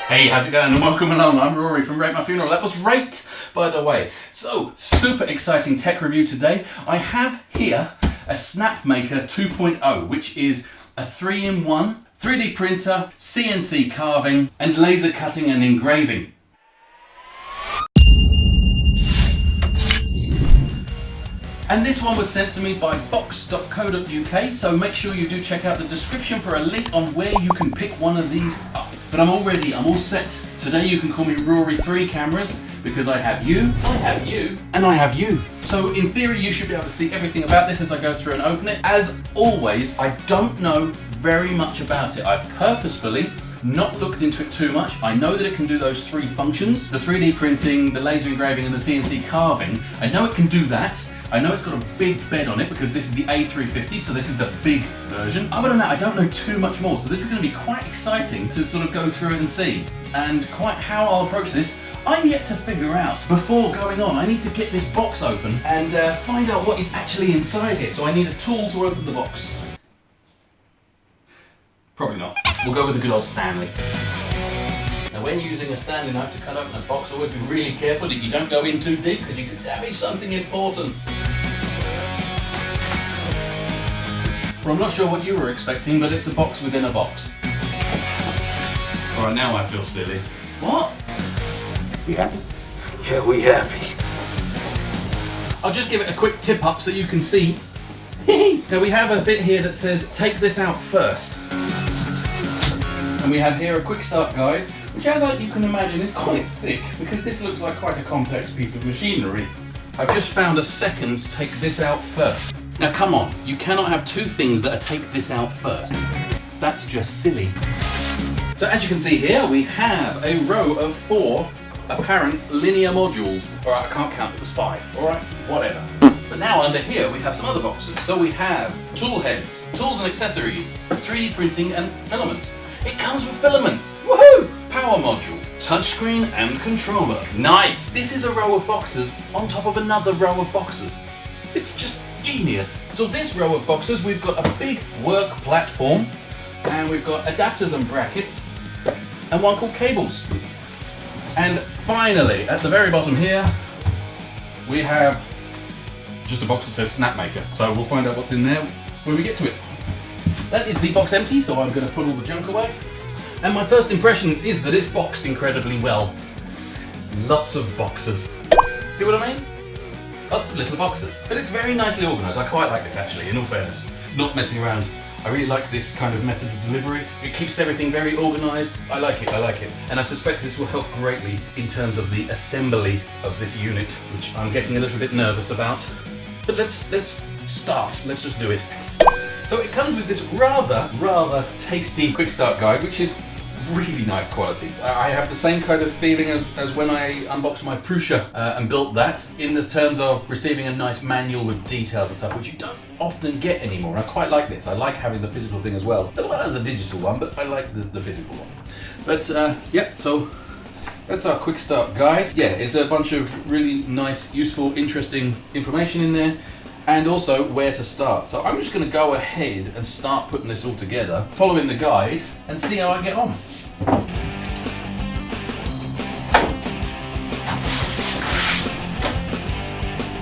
Hey, how's it going? And welcome along. I'm Rory from Rate My Funeral. That was Rate, by the way. So, super exciting tech review today. I have here a Snapmaker 2.0, which is a 3-in-1 3D printer, CNC carving, and laser cutting and engraving. And this one was sent to me by box.co.uk, so make sure you do check out the description for a link on where you can pick one of these up. But I'm all set. Today you can call me Rory 3 cameras, because I have you, and I have you. So in theory you should be able to see everything about this as I go through and open it. As always, I don't know very much about it. I've purposefully not looked into it too much. I know that it can do those 3 functions, the 3D printing, the laser engraving, and the CNC carving. I know it can do that. I know it's got a big bed on it because this is the A350, so this is the big version. Other than that, I don't know too much more, so this is going to be quite exciting to sort of go through it and see. And quite how I'll approach this, I'm yet to figure out. Before going on, I need to get this box open and find out what is actually inside here, so I need a tool to open the box. Probably not. We'll go with the good old Stanley. Now when using a Stanley knife to cut open a box, always be really careful that you don't go in too deep because you could damage something important. Well, I'm not sure what you were expecting, but it's a box within a box. Alright, now I feel silly. What? We happy? Yeah, we happy. I'll just give it a quick tip up so you can see. Now we have a bit here that says, take this out first. And we have here a quick start guide, which as you can imagine is quite thick because this looks like quite a complex piece of machinery. I've just found a second to take this out first. Now come on, you cannot have 2 things that are take this out first. That's just silly. So as you can see here, we have a row of 4 apparent linear modules. Alright, I can't count, it was 5. Alright, whatever. But now under here we have some other boxes. So we have tool heads, tools and accessories, 3D printing and filament. It comes with filament. Woohoo! Power module, touchscreen and controller. Nice! This is a row of boxes on top of another row of boxes. It's just genius. So this row of boxes, we've got a big work platform and we've got adapters and brackets and one called cables. And finally, at the very bottom here, we have just a box that says Snapmaker. So we'll find out what's in there when we get to it. That is the box empty, so I'm going to put all the junk away. And my first impressions is that it's boxed incredibly well. Lots of boxes. See what I mean? Lots of little boxes. But it's very nicely organised. I quite like this actually, in all fairness. Not messing around. I really like this kind of method of delivery. It keeps everything very organised. I like it. And I suspect this will help greatly in terms of the assembly of this unit, which I'm getting a little bit nervous about. But let's start. Let's just do it. So it comes with this rather tasty quick start guide, which is really nice quality. I have the same kind of feeling as when I unboxed my Prusa and built that, in the terms of receiving a nice manual with details and stuff, which you don't often get anymore. I quite like this. I like having the physical thing as well as a digital one, but I like the physical one. But yeah, so that's our quick start guide. Yeah, it's a bunch of really nice, useful, interesting information in there. And also where to start. So I'm just going to go ahead and start putting this all together, following the guide, and see how I get on.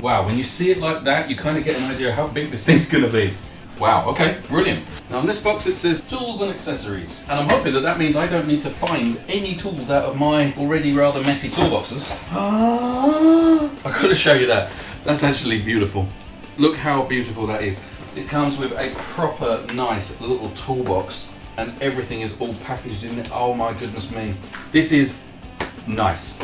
Wow, when you see it like that, you kind of get an idea how big this thing's going to be. Wow, okay, brilliant. Now in this box it says tools and accessories, and I'm hoping that means I don't need to find any tools out of my already rather messy toolboxes. I've got to show you that. That's actually beautiful. Look how beautiful that is. It comes with a proper nice little toolbox and everything is all packaged in there. Oh my goodness me. This is nice.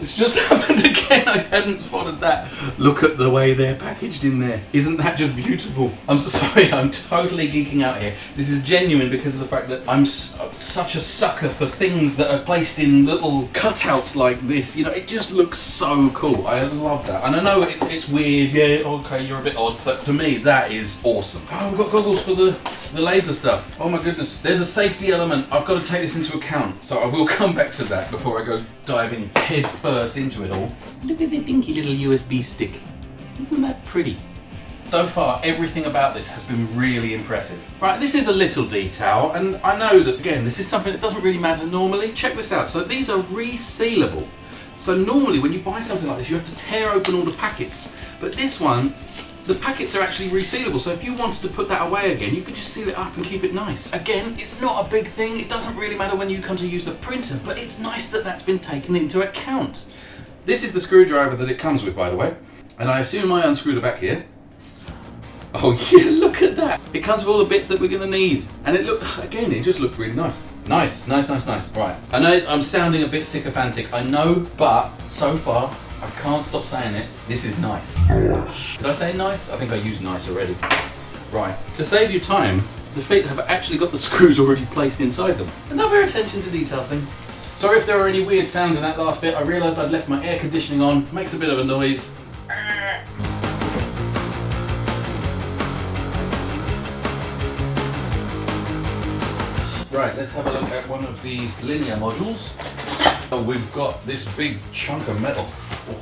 It's just happened again. I hadn't spotted that. Look at the way they're packaged in there. Isn't that just beautiful? I'm so sorry, I'm totally geeking out here. This is genuine because of the fact that I'm such a sucker for things that are placed in little cutouts like this. You know, it just looks so cool. I love that. And I know it's weird. Yeah, okay, you're a bit odd, but to me that is awesome. Oh, we've got goggles for the laser stuff. Oh my goodness. There's a safety element. I've got to take this into account. So I will come back to that before I go diving head first into it all. Look at the dinky little USB stick. Isn't that pretty? So far, everything about this has been really impressive. Right, this is a little detail, and I know that, again, this is something that doesn't really matter normally. Check this out. So these are resealable. So normally when you buy something like this, you have to tear open all the packets. But this one, the packets are actually resealable. So if you wanted to put that away again, you could just seal it up and keep it nice. Again, it's not a big thing. It doesn't really matter when you come to use the printer, but it's nice that that's been taken into account. This is the screwdriver that it comes with, by the way. And I assume I unscrewed the back here. Oh yeah, look at that. It comes with all the bits that we're gonna need. And it just looked really nice. Nice. Right, I know I'm sounding a bit sycophantic, I know, but so far, I can't stop saying it. This is nice. Did I say nice? I think I used nice already. Right, to save you time, the feet have actually got the screws already placed inside them. Another attention to detail thing. Sorry if there were any weird sounds in that last bit. I realised I'd left my air conditioning on. Makes a bit of a noise. Right, let's have a look at one of these linear modules. Oh, we've got this big chunk of metal. Oh.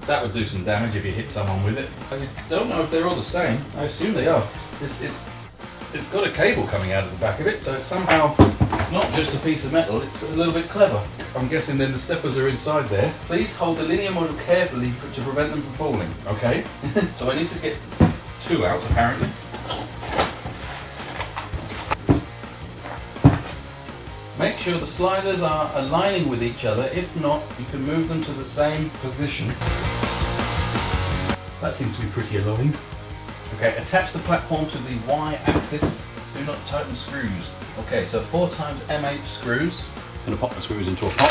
That would do some damage if you hit someone with it. I don't know if they're all the same. I assume they are. It's got a cable coming out of the back of it, so it's somehow, it's not just a piece of metal, it's a little bit clever. I'm guessing then the steppers are inside there. Please hold the linear module carefully to prevent them from falling, okay? So I need to get two out, apparently. Make sure the sliders are aligning with each other. If not, you can move them to the same position. That seems to be pretty aligned. Okay, attach the platform to the Y-axis. Do not tighten screws. Okay, so 4 times M8 screws. I'm going to pop the screws into a pot.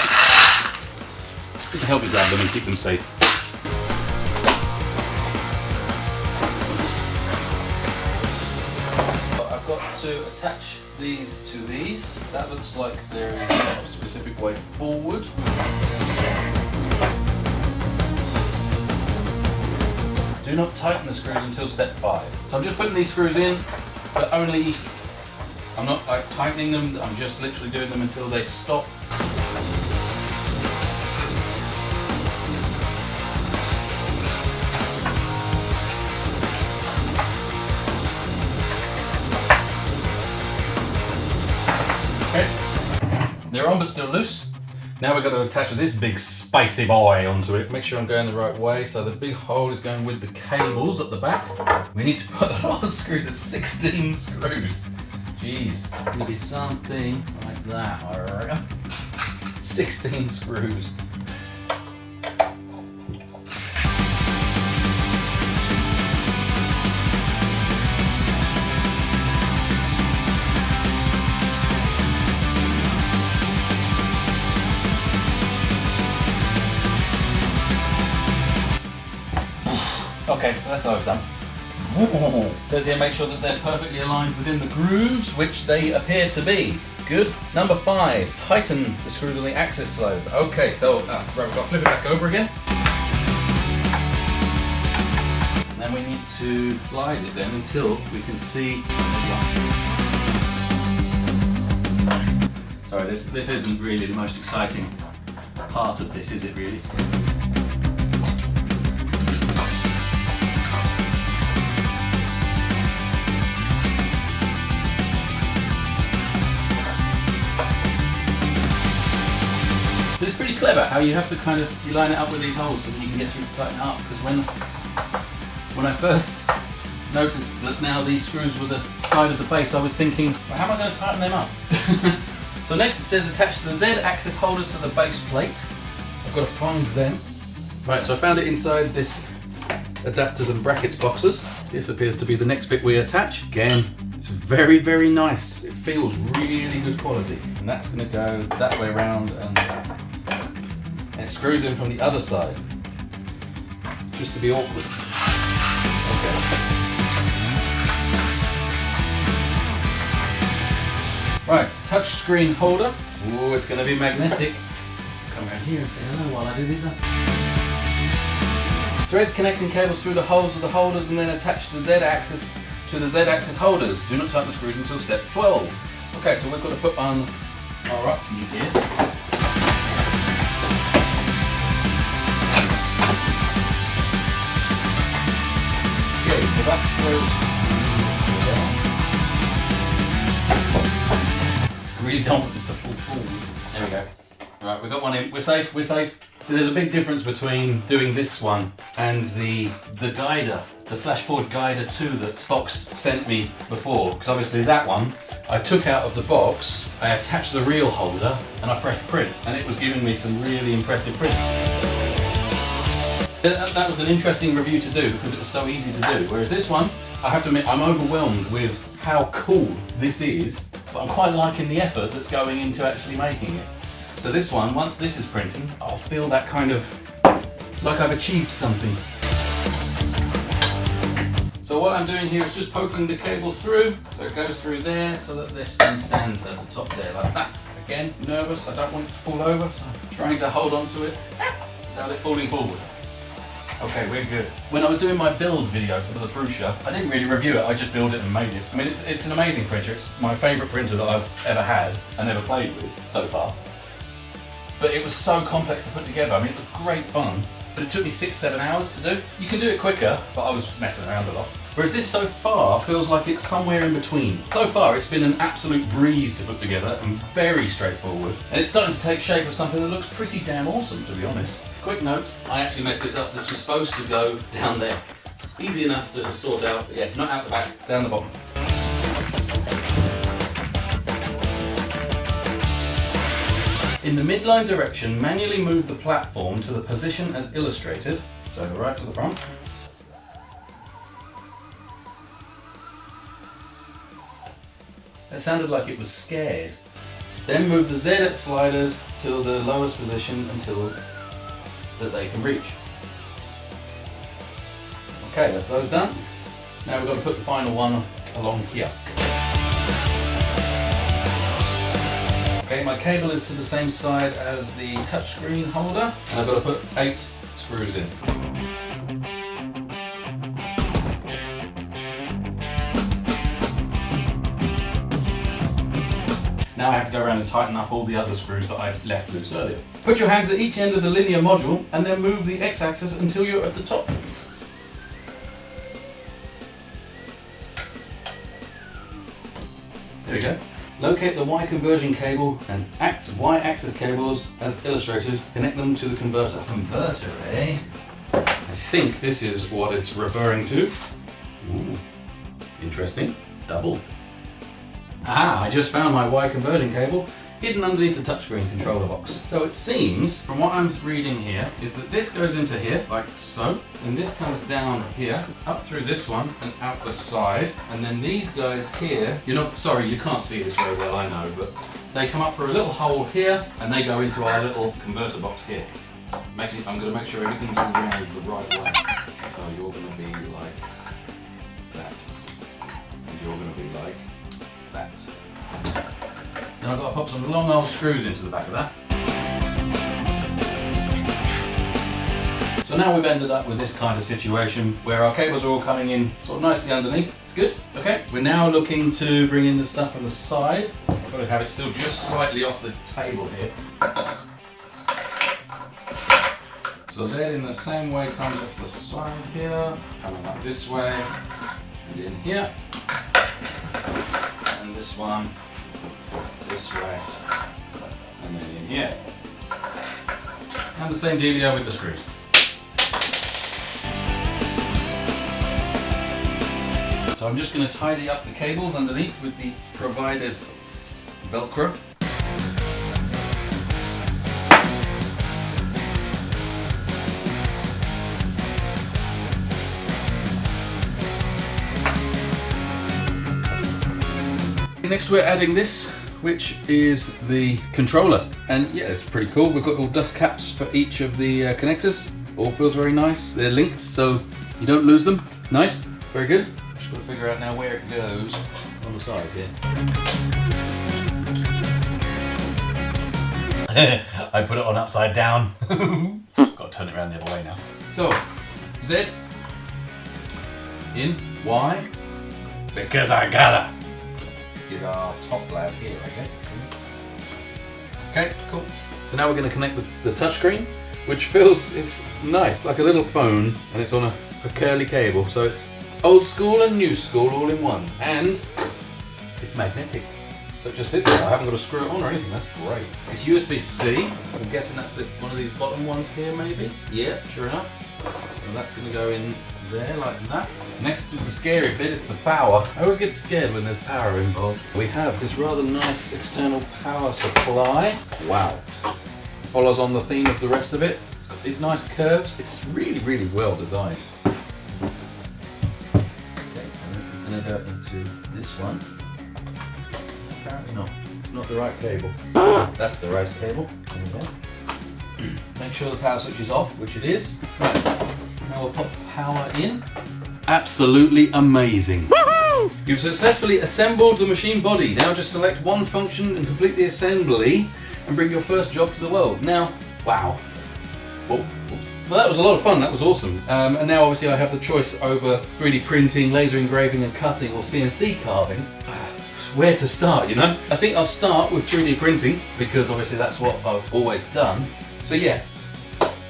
It can help you grab them and keep them safe. I've got to attach these to these. That looks like there is a specific way forward. Do not tighten the screws until step 5. So I'm just putting these screws in, but only, I'm not like tightening them, I'm just literally doing them until they stop. Okay, they're on but still loose. Now we've got to attach this big spicy boy onto it. Make sure I'm going the right way. So the big hole is going with the cables at the back. We need to put a lot of screws. There's 16 screws. Jeez, it's going to be something like that, I reckon. 16 screws. Okay, that's how I've done. It says here make sure that they're perfectly aligned within the grooves, which they appear to be. Good. Number 5, tighten the screws on the axis sliders. Okay, so right, we've got to flip it back over again. And then we need to slide it then until we can see. Sorry, this isn't really the most exciting part of this, is it really? But it's pretty clever how you have to kind of, you line it up with these holes so that you can get through to tighten it up. Because when I first noticed that now these screws were the side of the base, I was thinking, well, how am I going to tighten them up? So next it says attach the Z-axis holders to the base plate. I've got to find them. Right, so I found it inside this adapters and brackets boxes. This appears to be the next bit we attach. Again, it's very, very nice. It feels really good quality. And that's going to go that way around and it screws in from the other side. Just to be awkward. Okay. Right, touch screen holder. Ooh, it's going to be magnetic. Come around here and say hello while I do these up. Thread connecting cables through the holes of the holders and then attach the Z-axis to the Z-axis holders. Do not tighten the screws until step 12. Okay, so we've got to put on our upsies here. So that goes. I really don't want this to fall forward. There we go. Right, we got one in. We're safe. We're safe. So there's a big difference between doing this one and the guider, the flash forward guider 2 that Box sent me before. Because obviously that one I took out of the box, I attached the reel holder, and I pressed print, and it was giving me some really impressive prints. That was an interesting review to do because it was so easy to do. Whereas this one, I have to admit, I'm overwhelmed with how cool this is, but I'm quite liking the effort that's going into actually making it. So this one, once this is printing, I'll feel that kind of like I've achieved something. So what I'm doing here is just poking the cable through, so it goes through there, so that this thing stands at the top there like that. Again, nervous, I don't want it to fall over, so I'm trying to hold on to it without it falling forward. Okay, we're good. When I was doing my build video for the Prusa, I didn't really review it, I just built it and made it. I mean, it's an amazing printer. It's my favourite printer that I've ever had and ever played with so far. But it was so complex to put together. I mean, it was great fun, but it took me 6-7 hours to do. You can do it quicker, but I was messing around a lot. Whereas this so far feels like it's somewhere in between. So far it's been an absolute breeze to put together and very straightforward. And it's starting to take shape of something that looks pretty damn awesome, to be honest. Quick note, I actually messed this up. This was supposed to go down there. Easy enough to sort out, but yeah, not out the back, down the bottom. In the midline direction, manually move the platform to the position as illustrated. So right to the front. That sounded like it was scared. Then move the Z sliders to the lowest position until that they can reach. Okay, that's those done. Now we've got to put the final one along here. Okay, my cable is to the same side as the touchscreen holder, and I've got to put 8 screws in. Now I have to go around and tighten up all the other screws that I left loose earlier. Put your hands at each end of the linear module and then move the X-axis until you're at the top. There we go. Locate the Y conversion cable and Y-axis cables as illustrated. Connect them to the converter. Converter, eh? I think this is what it's referring to. Ooh, interesting. Double. Ah, I just found my Y conversion cable hidden underneath the touchscreen controller box. So it seems, from what I'm reading here, is that this goes into here, like so, and this comes down here, up through this one, and out the side, and then these guys here, sorry, you can't see this very well, I know, but they come up through a little hole here, and they go into our little converter box here. I'm going to make sure everything's all round the right way. So you're going to be like that, and you're going to be like that. Then I've got to pop some long old screws into the back of that. So now we've ended up with this kind of situation where our cables are all coming in sort of nicely underneath. It's good. Okay, we're now looking to bring in the stuff from the side. I've got to have it still just slightly off the table here. So Z in the same way comes off the side here, coming up this way, and in here. And this one this way, and then in here. And the same dealio with the screws. So I'm just going to tidy up the cables underneath with the provided Velcro. Next we're adding this, which is the controller, and yeah, it's pretty cool. We've got all dust caps for each of the connectors. All feels very nice. They're linked so you don't lose them. Nice, very good. Just got to figure out now where it goes on the side here. I put it on upside down. Got to turn it around the other way now. So, Z in Y, because I gotta. Is our top lab here, I guess. Okay, cool. So now we're going to connect the touchscreen, which feels, it's nice, like a little phone, and it's on a curly cable, so it's Old school and new school all in one. And it's magnetic. So it just sits there. I haven't got to screw it on or anything. That's great. It's USB-C. I'm guessing that's this one of these bottom ones here, maybe. Yeah, sure enough. And that's going to go in there like that. Next is the scary bit. It's the power. I always get scared when there's power involved. We have this rather nice external power supply. Wow. Follows on the theme of the rest of it. It's got these nice curves. It's really, really well designed. Okay, and this is going to go into this one. Apparently not. It's not the right cable. That's the right cable. There we go. Make sure the power switch is off, which it is. Right. Now we'll pop power in. Absolutely amazing. Woohoo! You've successfully assembled the machine body. Now just select one function and complete the assembly and bring your first job to the world. Now, wow. Well, that was a lot of fun. That was awesome. And now obviously I have the choice over 3D printing, laser engraving and cutting, or CNC carving. Where to start, you know? I think I'll start with 3D printing because obviously that's what I've always done. So yeah,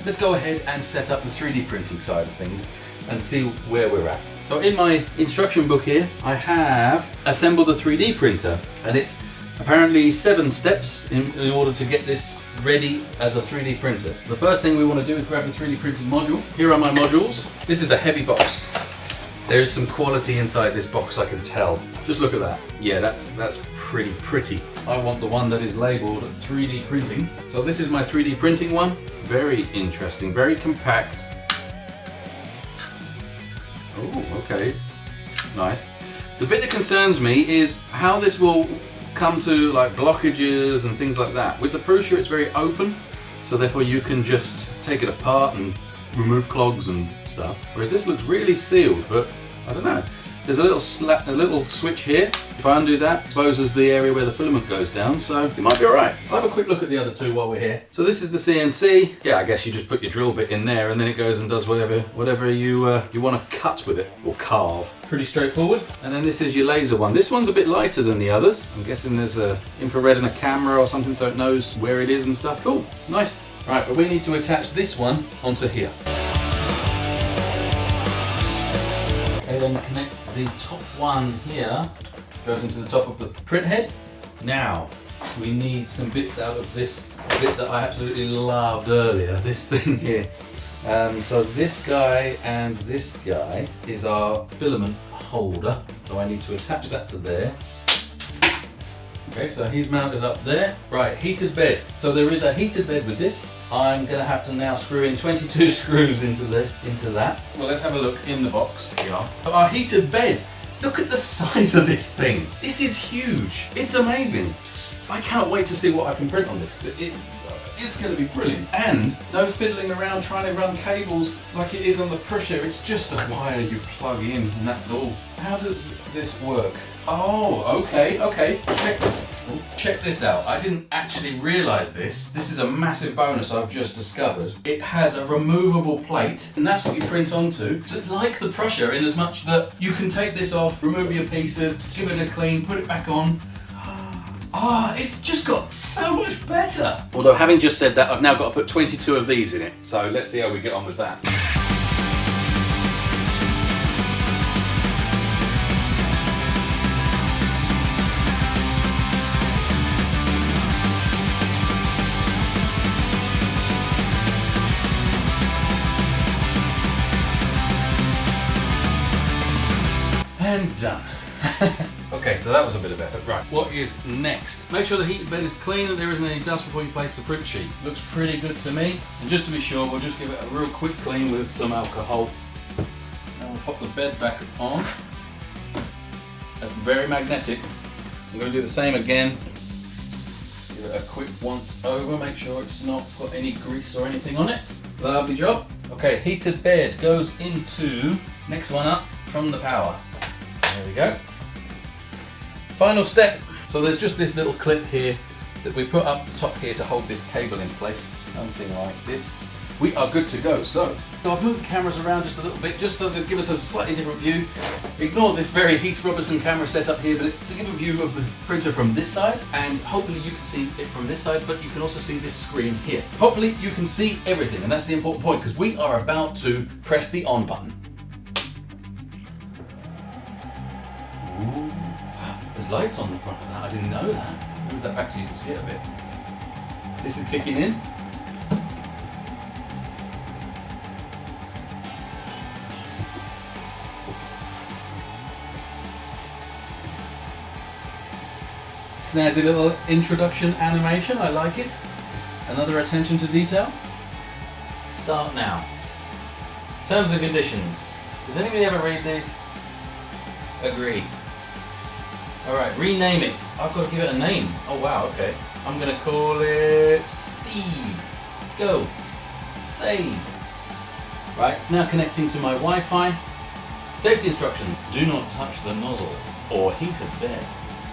let's go ahead and set up the 3D printing side of things and see where we're at. So in my instruction book here, I have assembled a 3D printer, and it's apparently 7 steps in order to get this ready as a 3D printer. The first thing we want to do is grab the 3D printing module. Here are my modules. This is a heavy box. There's some quality inside this box, I can tell. Just look at that. Yeah, that's pretty. I want the one that is labeled 3D printing. So this is my 3D printing one. Very interesting, very compact. Oh, okay. Nice. The bit that concerns me is how this will come to like blockages and things like that. With the Prusa, it's very open, so therefore you can just take it apart and remove clogs and stuff. Whereas this looks really sealed, but I don't know. There's a little switch here. If I undo that, exposes the area where the filament goes down, so it might be alright. I'll have a quick look at the other two while we're here. So this is the CNC. Yeah, I guess you just put your drill bit in there and then it goes and does whatever you want to cut with it, or carve. Pretty straightforward. And then this is your laser one. This one's a bit lighter than the others. I'm guessing there's a infrared and a camera or something so it knows where it is and stuff. Cool, nice. Right, but we need to attach this one onto here. Okay, then connect the top one here, goes into the top of the print head. Now, we need some bits out of this bit that I absolutely loved earlier, this thing here. So this guy and this guy is our filament holder. So I need to attach that to there. Okay, so he's mounted up there. Right, heated bed. So there is a heated bed with this. I'm going to have to now screw in 22 screws into that. Well, let's have a look in the box. Here. Our heated bed. Look at the size of this thing. This is huge. It's amazing. I can't wait to see what I can print on this. It's going to be brilliant. And no fiddling around trying to run cables like it is on the Prusa. It's just a wire you plug in and that's all. How does this work? Oh, okay. Check this out. I didn't actually realise this. This is a massive bonus I've just discovered. It has a removable plate, and that's what you print onto. So it's like the Prusa in as much that you can take this off, remove your pieces, give it a clean, put it back on. It's just got so much better. Although having just said that, I've now got to put 22 of these in it. So let's see how we get on with that. And done. Okay, so that was a bit of effort. Right, what is next? Make sure the heated bed is clean and there isn't any dust before you place the print sheet. Looks pretty good to me. And just to be sure, we'll just give it a real quick clean with some alcohol. And we'll pop the bed back on. That's very magnetic. I'm going to do the same again. Give it a quick once over, make sure it's not got any grease or anything on it. Lovely job. Okay, heated bed goes into next one up from the power. There we go. Final step. So there's just this little clip here that we put up the top here to hold this cable in place. Something like this. We are good to go. So I've moved the cameras around just a little bit just so to give us a slightly different view. Ignore this very Heath Robertson camera setup here, but to give a view of the printer from this side, and hopefully you can see it from this side, but you can also see this screen here. Hopefully you can see everything, and that's the important point because we are about to press the on button. lights on the front of that. I didn't know that. Move that back so you can see it a bit. This is kicking in. Snazzy little introduction animation, I like it. Another attention to detail. Start now. Terms and conditions. Does anybody ever read these? Agree. Alright, rename it. I've got to give it a name. Oh wow, okay. I'm going to call it Steve. Go. Save. Right, it's now connecting to my Wi-Fi. Safety instruction. Do not touch the nozzle or heated bed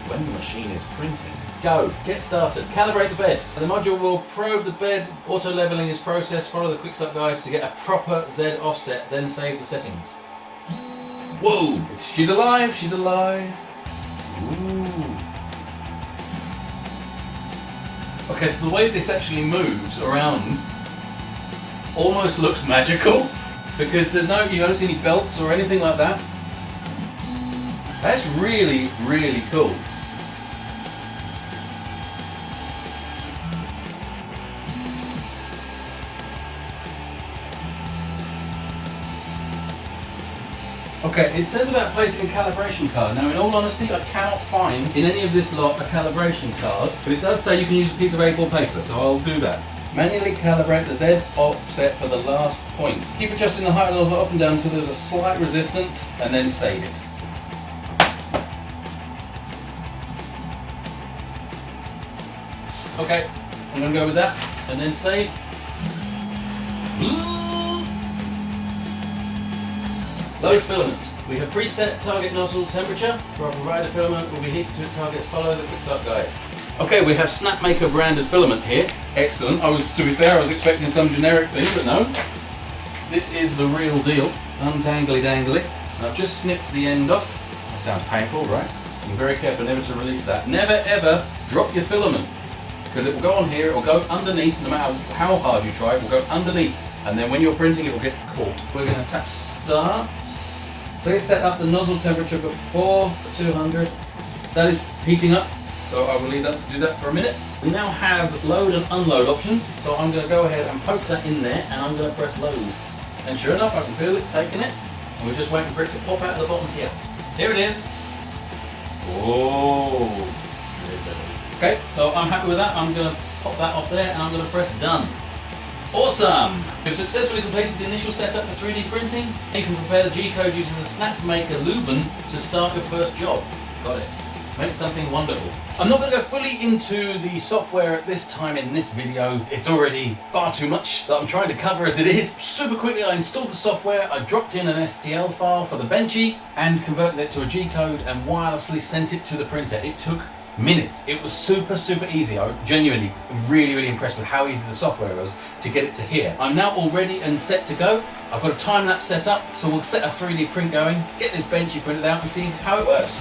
when the machine is printing. Go. Get started. Calibrate the bed. The module will probe the bed. Auto leveling is processed. Follow the quick start guide to get a proper Z offset, then save the settings. Whoa! She's alive, she's alive. Ooh. Okay, so the way this actually moves around almost looks magical because there's no, you don't see any belts or anything like that. That's really, really cool. Okay, it says about placing a calibration card. Now, in all honesty, I cannot find in any of this lot a calibration card, but it does say you can use a piece of A4 paper, so I'll do that. Manually calibrate the Z offset for the last point. Keep adjusting the height of the nozzle up and down until there's a slight resistance, and then save it. Okay, I'm going to go with that, and then save. Load filament. We have preset target nozzle temperature. For our provider filament will be heated to its target. Follow the quick start guide. Okay, we have Snapmaker branded filament here. Excellent. To be fair, I was expecting some generic thing, but no. This is the real deal. Untangly dangly. And I've just snipped the end off. That sounds painful, right? Be very careful never to release that. Never ever drop your filament, because it will go on here, it will go underneath, no matter how hard you try, it will go underneath. And then when you're printing, it will get caught. We're going to tap start. Please set up the nozzle temperature before 200. That is heating up, so I will leave that to do that for a minute. We now have load and unload options, so I'm going to go ahead and poke that in there, and I'm going to press load. And sure enough, I can feel it's taking it, and we're just waiting for it to pop out of the bottom here. Here it is. Oh. Okay, so I'm happy with that. I'm going to pop that off there, and I'm going to press done. Awesome! You've successfully completed the initial setup for 3D printing. You can prepare the G-code using the Snapmaker Luben to start your first job. Got it. Make something wonderful. I'm not going to go fully into the software at this time in this video. It's already far too much that I'm trying to cover as it is. Super quickly, I installed the software, I dropped in an STL file for the Benchy and converted it to a G-code and wirelessly sent it to the printer. It took minutes. It was super easy. I was genuinely really impressed with how easy the software was to get it to here. I'm now all ready and set to go. I've got a time-lapse set up, so we'll set a 3D print going, get this Benchy printed out and see how it works.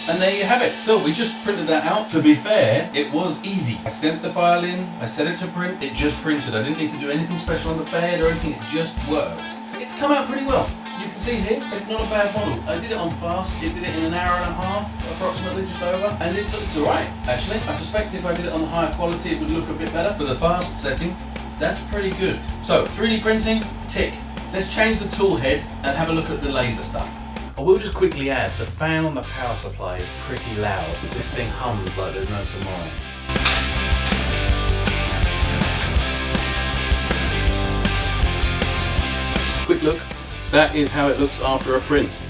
And there you have it. So we just printed that out. To be fair, it was easy. I sent the file in, I set it to print, it just printed. I didn't need to do anything special on the bed or anything, it just worked. It's come out pretty well. You can see here, it's not a bad model. I did it on fast, it did it in an hour and a half, approximately, just over. And it's alright, actually. I suspect if I did it on the higher quality, it would look a bit better. With the fast setting, that's pretty good. So, 3D printing, tick. Let's change the tool head and have a look at the laser stuff. I will just quickly add, the fan on the power supply is pretty loud. This thing hums like there's no tomorrow. Quick look, that is how it looks after a print.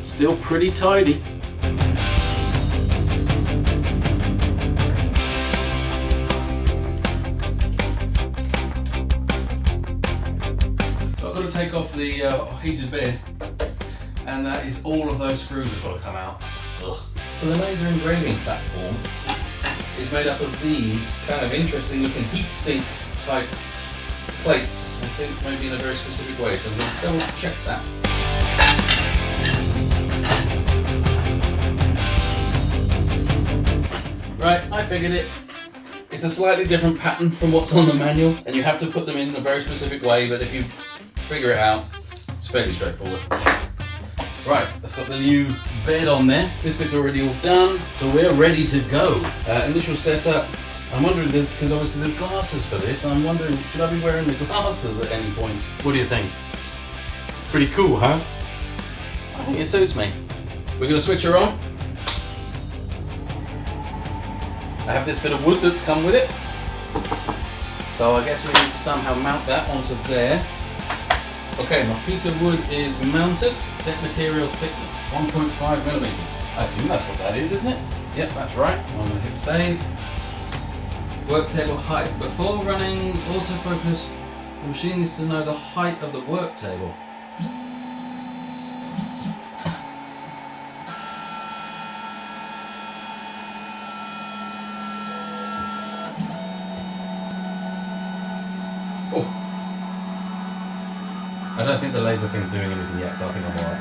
Still pretty tidy. So I've got to take off the heated bed, and that is all of those screws have got to come out. Ugh. So the laser engraving platform is made up of these kind of interesting looking heat sink type plates, I think maybe in a very specific way, so we'll double check that. Right, I figured it. It's a slightly different pattern from what's on the manual, and you have to put them in a very specific way, but if you figure it out, it's fairly straightforward. Right, that's got the new bed on there. This bit's already all done, so we're ready to go. Initial setup. I'm wondering, because obviously there's glasses for this, I'm wondering, should I be wearing the glasses at any point? What do you think? Pretty cool, huh? I think it suits me. We're going to switch her on. I have this bit of wood that's come with it. So I guess we need to somehow mount that onto there. Okay, my piece of wood is mounted. Set material thickness, 1.5 millimeters. I assume that's what that is, isn't it? Yep, that's right. I'm going to hit save. Work table height. Before running autofocus, the machine needs to know the height of the work table. Oh. I don't think the laser thing's doing anything yet, so I think I'm alright.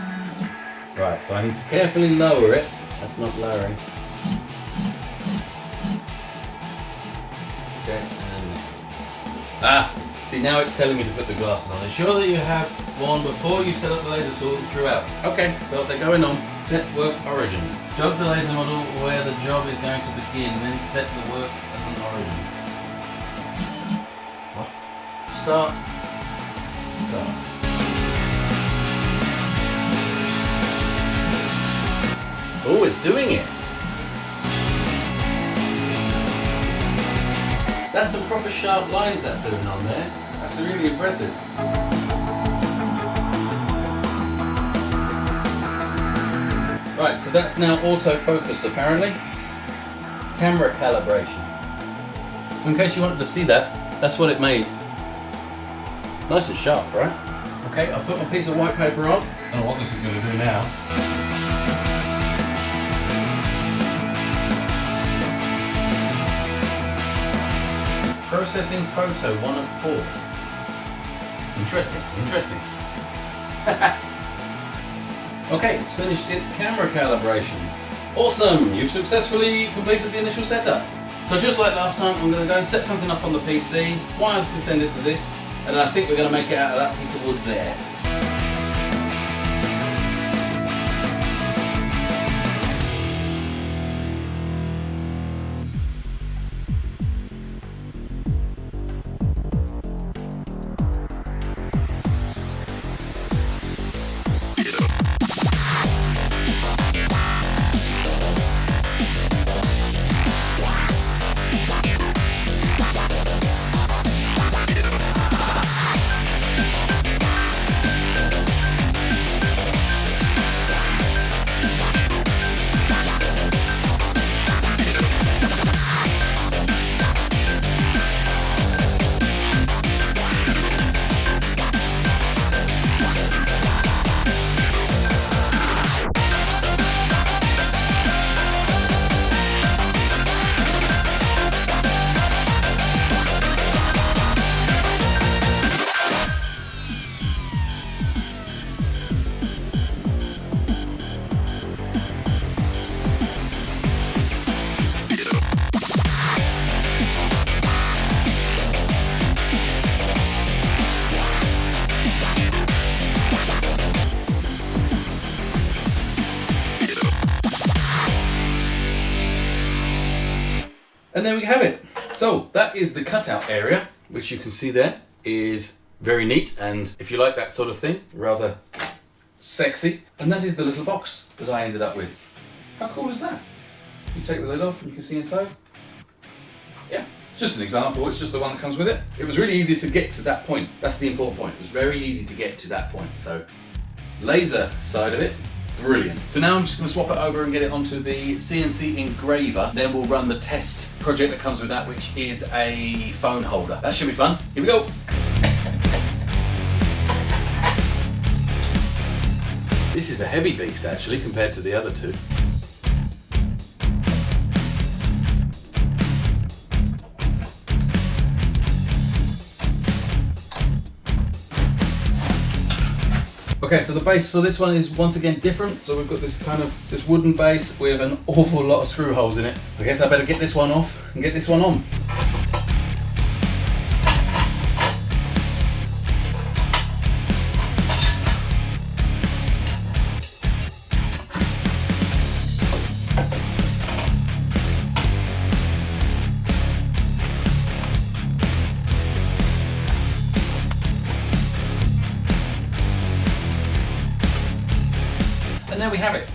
Right, so I need to carefully lower it. That's not lowering. Okay, and next. Ah! See, now it's telling me to put the glasses on. Ensure that you have one before you set up the laser tool and throughout. Okay, so they're going on. Set work origin. Jog the laser model where the job is going to begin, then set the work as an origin. What? Start. Start. Oh, it's doing it. That's some proper sharp lines that's doing on there. That's really impressive. Right, so that's now auto-focused apparently. Camera calibration. So in case you wanted to see that, that's what it made. Nice and sharp, right? Okay, I'll put my piece of white paper on. I don't know what this is going to do now. Processing photo 1 of 4. Interesting, interesting. Okay, it's finished its camera calibration. Awesome, you've successfully completed the initial setup. So just like last time, I'm going to go and set something up on the PC, wirelessly send it to this, and then I think we're going to make it out of that piece of wood there. And there we have it. So that is the cutout area, which you can see there is very neat, and if you like that sort of thing, rather sexy. And that is the little box that I ended up with. How cool is that? You take the lid off and you can see inside. Yeah, it's just an example, it's just the one that comes with it. It was really easy to get to that point. That's the important point. It was very easy to get to that point. So laser side of it Brilliant. So now I'm just going to swap it over and get it onto the CNC engraver. Then we'll run the test project that comes with that, which is a phone holder. That should be fun. Here we go. This is a heavy beast actually compared to the other two. Okay, so the base for this one is once again different. So we've got this wooden base with an awful lot of screw holes in it. I guess I better get this one off and get this one on. And there we have it.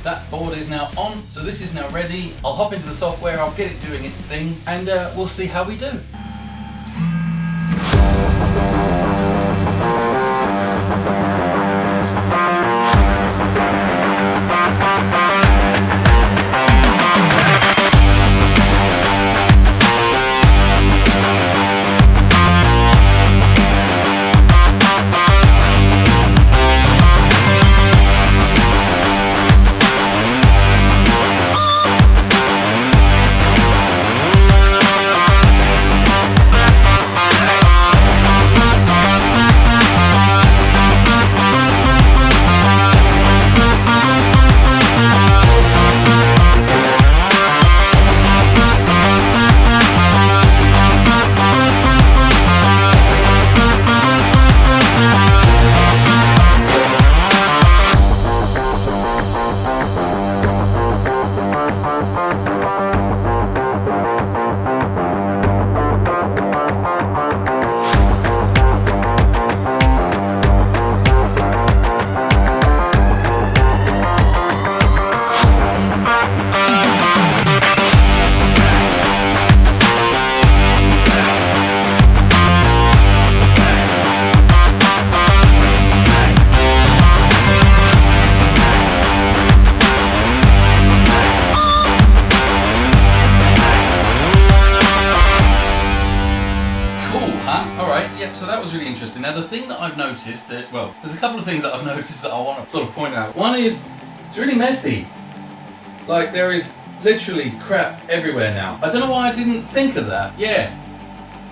That board is now on, so this is now ready. I'll hop into the software, I'll get it doing its thing, and we'll see how we do. So that was really interesting. Now the thing that I've noticed there's a couple of things that I've noticed that I want to sort of point out. One is, it's really messy. Like there is literally crap everywhere now. I don't know why I didn't think of that. Yeah,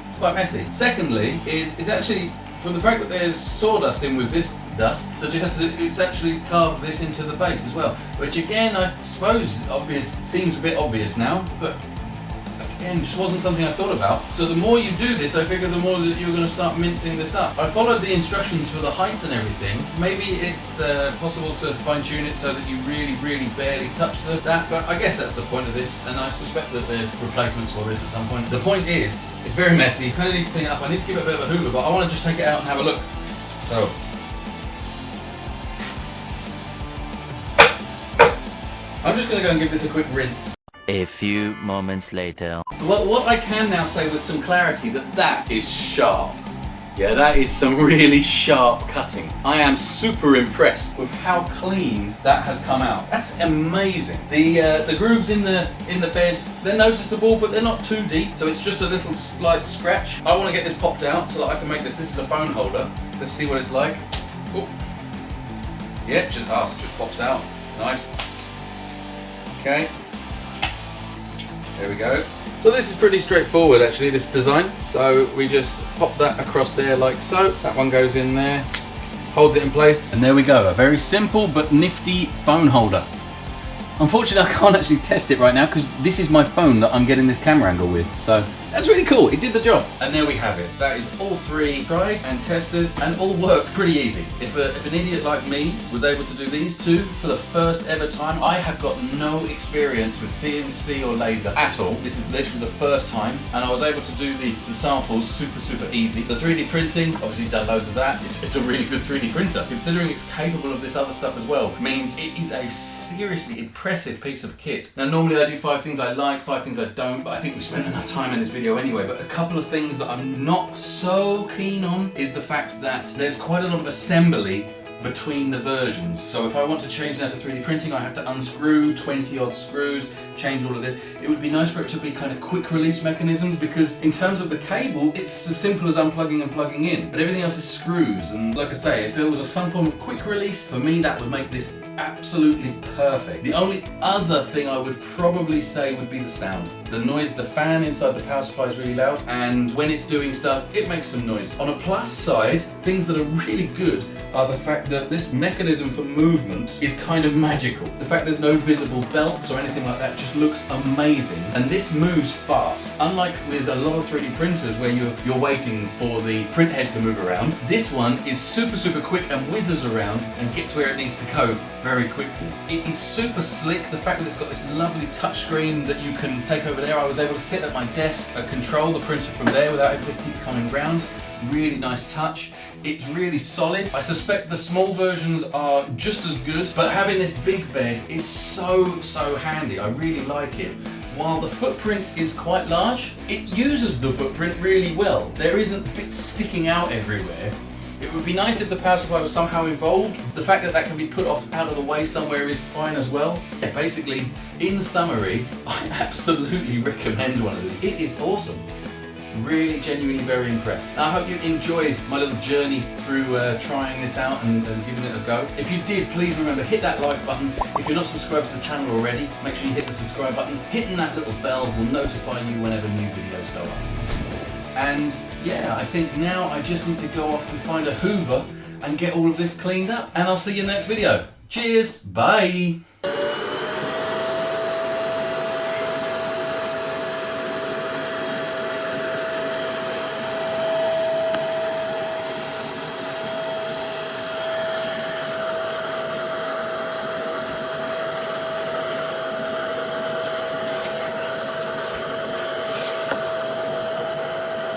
it's quite messy. Secondly, is actually, from the fact that there's sawdust in with this dust, suggests that it's actually carved this into the base as well. Which again, I suppose seems a bit obvious now, but again, just wasn't something I thought about. So the more you do this, I figure the more that you're going to start mincing this up. I followed the instructions for the heights and everything. Maybe it's possible to fine tune it so that you really, really barely touch that, but I guess that's the point of this, and I suspect that there's replacements for this at some point. The point is, it's very messy. I kind of need to clean it up. I need to give it a bit of a hoover, but I want to just take it out and have a look. So, I'm just going to go and give this a quick rinse. A few moments later. Well, what I can now say with some clarity that is sharp. Yeah, that is some really sharp cutting. I am super impressed with how clean that has come out. That's amazing. The grooves in the bed, they're noticeable, but they're not too deep, so it's just a little slight scratch. I want to get this popped out so that I can make this. This is a phone holder. Let's see what it's like. Oh. Yeah, just pops out. Nice. Okay. There we go. So this is pretty straightforward actually, this design. So we just pop that across there like so. That one goes in there, holds it in place. And there we go, a very simple but nifty phone holder. Unfortunately, I can't actually test it right now because this is my phone that I'm getting this camera angle with. So that's really cool, it did the job. And there we have it. That is all three tried and tested and all worked pretty easy. If an idiot like me was able to do these two for the first ever time, I have got no experience with CNC or laser at all. This is literally the first time, and I was able to do the samples super easy. The 3D printing, obviously done loads of that. It's a really good 3D printer. Considering it's capable of this other stuff as well, means it is a seriously impressive piece of kit. Now normally I do 5 things I like, 5 things I don't, but I think we've spent enough time in this video anyway. But a couple of things that I'm not so keen on is the fact that there's quite a lot of assembly between the versions. So if I want to change now to 3D printing, I have to unscrew 20 odd screws, change all of this. It would be nice for it to be kind of quick release mechanisms, because in terms of the cable, it's as simple as unplugging and plugging in, but everything else is screws. And like I say, if it was some form of quick release, for me that would make this absolutely perfect. The only other thing I would probably say would be the sound. The noise, the fan inside the power supply is really loud, and when it's doing stuff, it makes some noise. On a plus side, things that are really good are the fact that this mechanism for movement is kind of magical. The fact there's no visible belts or anything like that just looks amazing, and this moves fast. Unlike with a lot of 3D printers where you're waiting for the print head to move around, this one is super quick and whizzes around and gets where it needs to go very quickly. It is super slick. The fact that it's got this lovely touch screen that you can take over there. I was able to sit at my desk and control the printer from there without having to keep coming around. Really nice touch. It's really solid. I suspect the small versions are just as good, but having this big bed is so handy. I really like it. While the footprint is quite large, it uses the footprint really well. There isn't bits sticking out everywhere. It would be nice if the power supply was somehow involved. The fact that that can be put off out of the way somewhere is fine as well. Yeah, basically, in summary, I absolutely recommend one of these. It is awesome. Really, genuinely very impressed. Now, I hope you enjoyed my little journey through trying this out and giving it a go. If you did, please remember, hit that like button. If you're not subscribed to the channel already, make sure you hit the subscribe button. Hitting that little bell will notify you whenever new videos go up. And yeah, I think now I just need to go off and find a Hoover and get all of this cleaned up. And I'll see you in the next video. Cheers, bye!